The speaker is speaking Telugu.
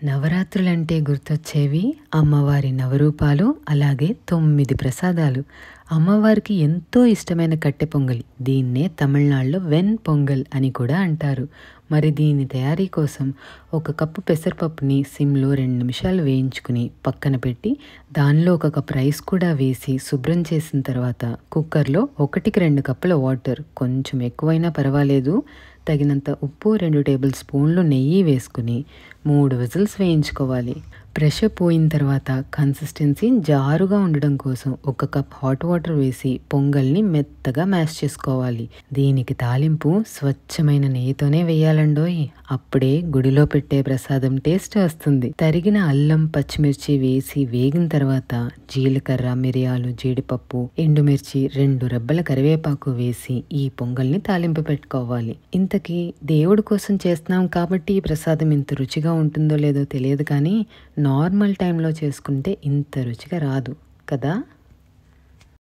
నవరాత్రులంటే గుర్తొచ్చేవి అమ్మవారి నవరూపాలు, అలాగే 9 ప్రసాదాలు. అమ్మవారికి ఎంతో ఇష్టమైన కట్టె పొంగలి. దీన్నే తమిళనాడులో వెన్ పొంగల్ అని కూడా అంటారు. మరి దీని తయారీ కోసం ఒక కప్పు పెసరపప్పుని సిమ్లో 2 నిమిషాలు వేయించుకుని పక్కన పెట్టి, దానిలో ఒక కప్ రైస్ కూడా వేసి శుభ్రం చేసిన తర్వాత కుక్కర్లో 1కి 2 కప్పుల వాటర్, కొంచెం ఎక్కువైనా పర్వాలేదు, తగినంత ఉప్పు, 2 టేబుల్ స్పూన్లు నెయ్యి వేసుకుని 3 విజిల్స్ వేయించుకోవాలి. ప్రెషర్ పోయిన తర్వాత కన్సిస్టెన్సీ జారుగా ఉండడం కోసం 1 కప్ హాట్ వాటర్ వేసి పొంగల్ని మెత్తగా మ్యాష్ చేసుకోవాలి. దీనికి తాలింపు స్వచ్ఛమైన నెయ్యితోనే వేయాలండోయ్. అప్పుడే గుడిలో పెట్టే ప్రసాదం టేస్ట్ వస్తుంది. తరిగిన అల్లం, పచ్చిమిర్చి వేసి వేగిన తర్వాత జీలకర్ర, మిరియాలు, జీడిపప్పు, ఎండుమిర్చి, 2 రెబ్బల కరివేపాకు వేసి ఈ పొంగల్ని తాలింపు పెట్టుకోవాలి. ఇంతకీ దేవుడి కోసం చేస్తున్నాం కాబట్టి ఈ ప్రసాదం ఇంత రుచిగా ఉంటుందో లేదో తెలియదు, కానీ నార్మల్ టైంలో చేసుకుంటే ఇంత రుచిగా రాదు కదా.